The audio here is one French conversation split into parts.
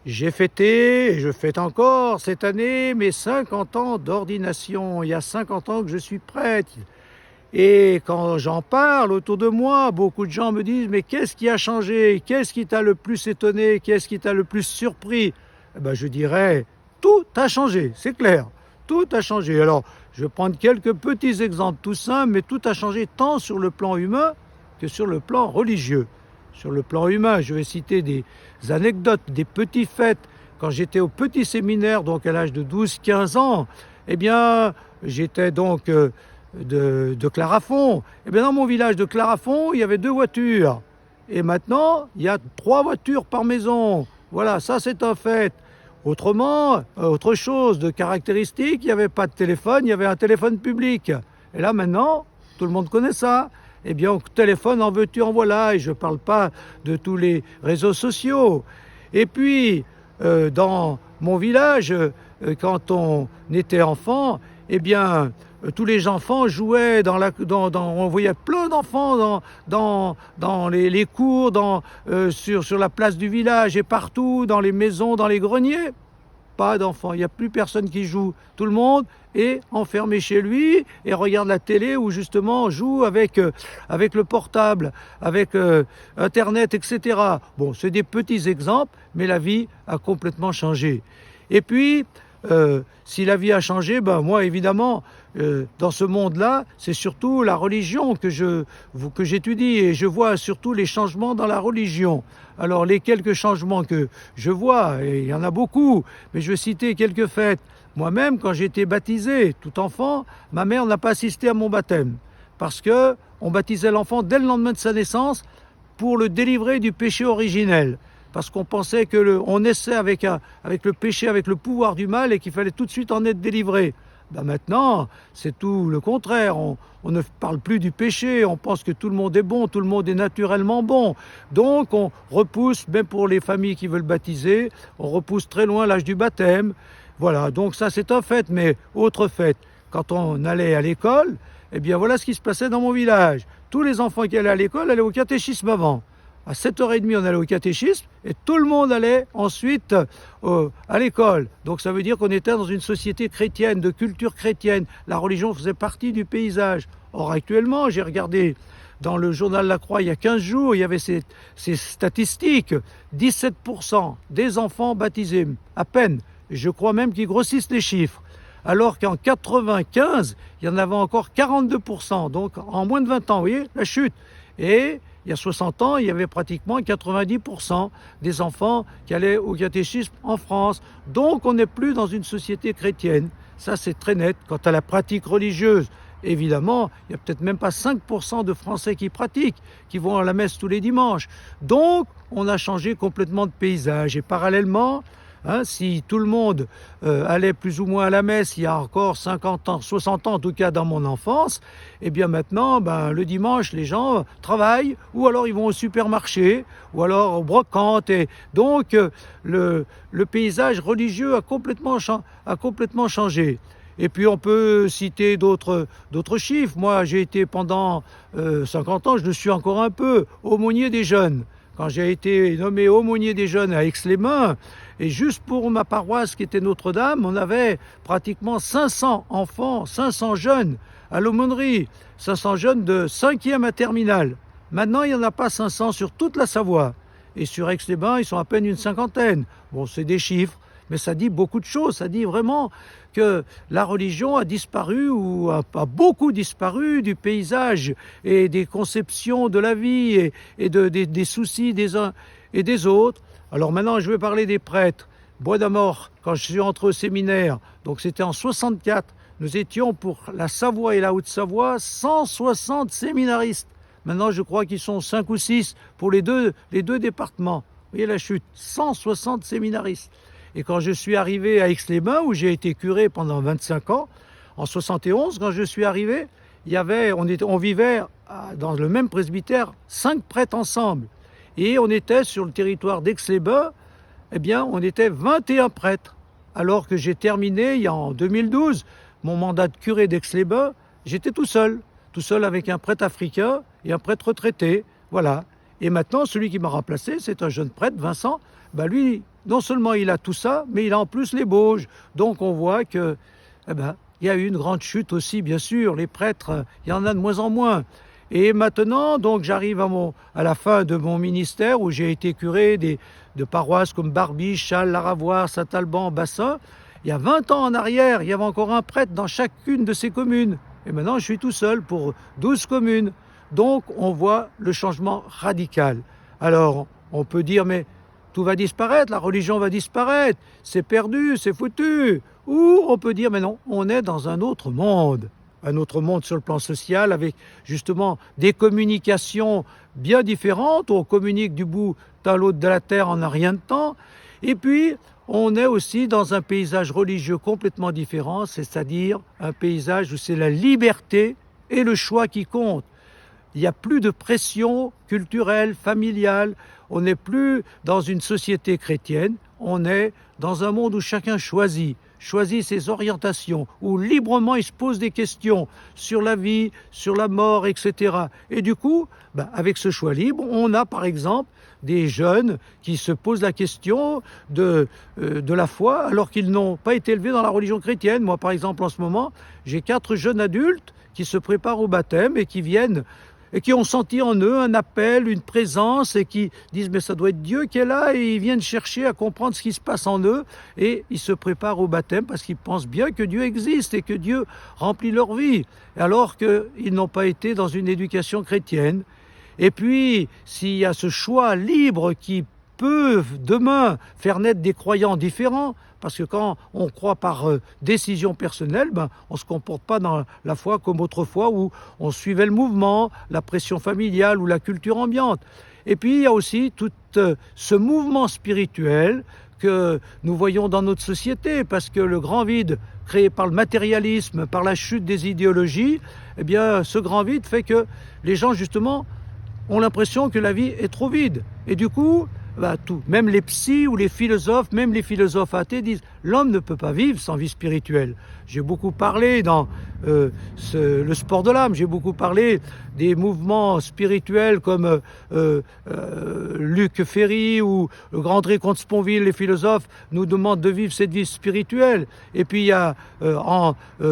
J'ai fêté, et je fête encore cette année, mes 50 ans d'ordination. Il y a 50 ans que je suis prêtre. Et quand j'en parle autour de moi, beaucoup de gens me disent: mais qu'est-ce qui a changé? Qu'est-ce qui t'a le plus étonné? Qu'est-ce qui t'a le plus surpris? Eh ben, je dirais, tout a changé, c'est clair. Tout a changé. Alors, je vais prendre quelques petits exemples tout simples, mais tout a changé tant sur le plan humain que sur le plan religieux. Sur le plan humain, je vais citer des anecdotes, des petits faits. Quand j'étais au petit séminaire, donc à l'âge de 12-15 ans, eh bien, j'étais donc de Clarafond. Eh bien, dans mon village de Clarafond, il y avait 2 voitures. Et maintenant, il y a 3 voitures par maison. Voilà, ça c'est un fait. Autrement, autre chose de caractéristique, il n'y avait pas de téléphone, il y avait un téléphone public. Et là maintenant, tout le monde connaît ça. Eh bien, on téléphone en veux-tu, en voilà. Et je ne parle pas de tous les réseaux sociaux. Et puis, dans mon village, quand on était enfant, eh bien, tous les enfants jouaient on voyait plein d'enfants dans les cours, sur la place du village et partout, dans les maisons, dans les greniers. Pas d'enfants, il n'y a plus personne qui joue. Tout le monde est enfermé chez lui et regarde la télé ou justement joue avec le portable, avec Internet, etc. Bon, c'est des petits exemples, mais la vie a complètement changé. Et puis, si la vie a changé, ben moi évidemment, dans ce monde-là, c'est surtout la religion que j'étudie et je vois surtout les changements dans la religion. Alors les quelques changements que je vois, et il y en a beaucoup, mais je vais citer quelques faits. Moi-même, quand j'ai été baptisé, tout enfant, ma mère n'a pas assisté à mon baptême parce que on baptisait l'enfant dès le lendemain de sa naissance pour le délivrer du péché originel. Parce qu'on pensait on naissait avec le péché, avec le pouvoir du mal et qu'il fallait tout de suite en être délivré. Ben maintenant, c'est tout le contraire. On ne parle plus du péché, on pense que tout le monde est bon, tout le monde est naturellement bon. Donc on repousse, même pour les familles qui veulent baptiser, on repousse très loin l'âge du baptême. Voilà, donc ça c'est un fait, mais autre fait, quand on allait à l'école, eh bien voilà ce qui se passait dans mon village. Tous les enfants qui allaient à l'école allaient au catéchisme avant. À 7h30, on allait au catéchisme et tout le monde allait ensuite à l'école. Donc ça veut dire qu'on était dans une société chrétienne, de culture chrétienne. La religion faisait partie du paysage. Or actuellement, j'ai regardé dans le journal La Croix il y a 15 jours, il y avait ces statistiques. 17% des enfants baptisés, à peine. Je crois même qu'ils grossissent les chiffres. Alors qu'en 95, il y en avait encore 42%. Donc en moins de 20 ans, vous voyez, la chute. Et il y a 60 ans, il y avait pratiquement 90% des enfants qui allaient au catéchisme en France. Donc on n'est plus dans une société chrétienne. Ça, c'est très net. Quant à la pratique religieuse, évidemment, il n'y a peut-être même pas 5% de Français qui pratiquent, qui vont à la messe tous les dimanches. Donc, on a changé complètement de paysage. Et parallèlement, si tout le monde allait plus ou moins à la messe il y a encore 50 ans, 60 ans en tout cas dans mon enfance, eh bien maintenant, le dimanche, les gens travaillent ou alors ils vont au supermarché ou alors aux brocantes. Et donc, le paysage religieux a complètement changé. Et puis on peut citer d'autres chiffres. Moi, j'ai été pendant 50 ans, je le suis encore un peu, aumônier des jeunes. Quand j'ai été nommé aumônier des jeunes à Aix-les-Bains, et juste pour ma paroisse qui était Notre-Dame, on avait pratiquement 500 enfants, 500 jeunes à l'aumônerie, 500 jeunes de 5e à terminale. Maintenant, il n'y en a pas 500 sur toute la Savoie. Et sur Aix-les-Bains, ils sont à peine une cinquantaine. Bon, c'est des chiffres, mais ça dit beaucoup de choses. Ça dit vraiment que la religion a disparu ou a beaucoup disparu du paysage et des conceptions de la vie et des soucis des uns et des autres. Alors maintenant, je vais parler des prêtres. Bois d'Amor, quand je suis entré au séminaire, donc c'était en 64, nous étions pour la Savoie et la Haute-Savoie 160 séminaristes. Maintenant, je crois qu'ils sont 5 ou 6 pour les deux départements. Vous voyez la chute, 160 séminaristes. Et quand je suis arrivé à Aix-les-Bains, où j'ai été curé pendant 25 ans, en 71, quand je suis arrivé, on vivait dans le même presbytère 5 prêtres ensemble. Et on était sur le territoire d'Aix-les-Bains, eh bien, on était 21 prêtres. Alors que j'ai terminé, en 2012, mon mandat de curé d'Aix-les-Bains, j'étais tout seul avec un prêtre africain et un prêtre retraité, voilà. Et maintenant, celui qui m'a remplacé, c'est un jeune prêtre, Vincent. Ben lui, non seulement il a tout ça, mais il a en plus les Bauges. Donc on voit que, il y a eu une grande chute aussi, bien sûr. Les prêtres, il y en a de moins en moins. Et maintenant, donc, j'arrive à la fin de mon ministère où j'ai été curé de paroisses comme Barbie, Châles, Laravoir, Saint-Alban, Bassin. Il y a 20 ans en arrière, il y avait encore un prêtre dans chacune de ces communes. Et maintenant, je suis tout seul pour 12 communes. Donc, on voit le changement radical. Alors, on peut dire, mais tout va disparaître, la religion va disparaître, c'est perdu, c'est foutu. Ou on peut dire, mais non, on est dans un autre monde sur le plan social, avec justement des communications bien différentes. On communique du bout à l'autre de la terre en un rien de temps. Et puis, on est aussi dans un paysage religieux complètement différent, c'est-à-dire un paysage où c'est la liberté et le choix qui comptent. Il n'y a plus de pression culturelle, familiale. On n'est plus dans une société chrétienne. On est dans un monde où chacun choisit ses orientations, où librement il se pose des questions sur la vie, sur la mort, etc. Et du coup, avec ce choix libre, on a par exemple des jeunes qui se posent la question de la foi alors qu'ils n'ont pas été élevés dans la religion chrétienne. Moi, par exemple, en ce moment, j'ai 4 jeunes adultes qui se préparent au baptême et qui viennent et qui ont senti en eux un appel, une présence, et qui disent mais ça doit être Dieu qui est là, et ils viennent chercher à comprendre ce qui se passe en eux, et ils se préparent au baptême parce qu'ils pensent bien que Dieu existe et que Dieu remplit leur vie, alors qu'ils n'ont pas été dans une éducation chrétienne. Et puis, s'il y a ce choix libre qui peut demain faire naître des croyants différents, parce que quand on croit par décision personnelle, on ne se comporte pas dans la foi comme autrefois où on suivait le mouvement, la pression familiale ou la culture ambiante. Et puis il y a aussi tout ce mouvement spirituel que nous voyons dans notre société, parce que le grand vide créé par le matérialisme, par la chute des idéologies, eh bien ce grand vide fait que les gens justement ont l'impression que la vie est trop vide. Et du coup, même les psys ou les philosophes, même les philosophes athées disent l'homme ne peut pas vivre sans vie spirituelle. J'ai beaucoup parlé dans le sport de l'âme, j'ai beaucoup parlé des mouvements spirituels comme Luc Ferry ou le grand André Comte-Sponville, les philosophes nous demandent de vivre cette vie spirituelle. Et puis il y a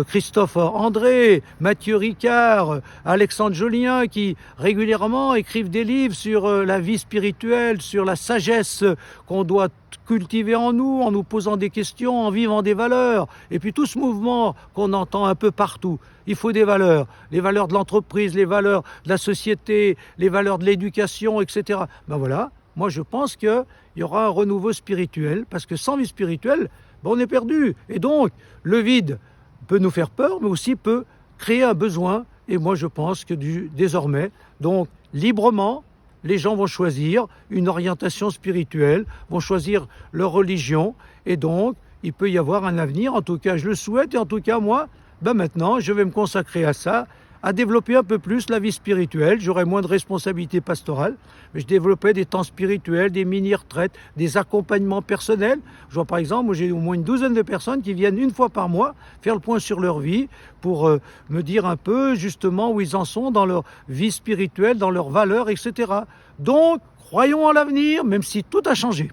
Christophe André, Mathieu Ricard, Alexandre Jolien qui régulièrement écrivent des livres sur la vie spirituelle, sur la sagesse qu'on doit cultiver en nous posant des questions, en vivant des valeurs. Et puis tout ce mouvement qu'on entend un peu partout, il faut des valeurs, les valeurs de l'entreprise, les valeurs de la société, les valeurs de l'éducation, etc. Voilà, moi je pense qu'il y aura un renouveau spirituel, parce que sans vie spirituelle, on est perdu. Et donc, le vide peut nous faire peur, mais aussi peut créer un besoin. Et moi je pense que désormais, donc librement, les gens vont choisir une orientation spirituelle, vont choisir leur religion, et donc il peut y avoir un avenir, en tout cas je le souhaite, et en tout cas moi, maintenant je vais me consacrer à ça, à développer un peu plus la vie spirituelle. J'aurai moins de responsabilités pastorales, mais je développais des temps spirituels, des mini-retraites, des accompagnements personnels. Je vois par exemple, moi j'ai au moins une 12aine de personnes qui viennent une fois par mois faire le point sur leur vie pour me dire un peu justement où ils en sont dans leur vie spirituelle, dans leurs valeurs, etc. Donc, croyons en l'avenir, même si tout a changé.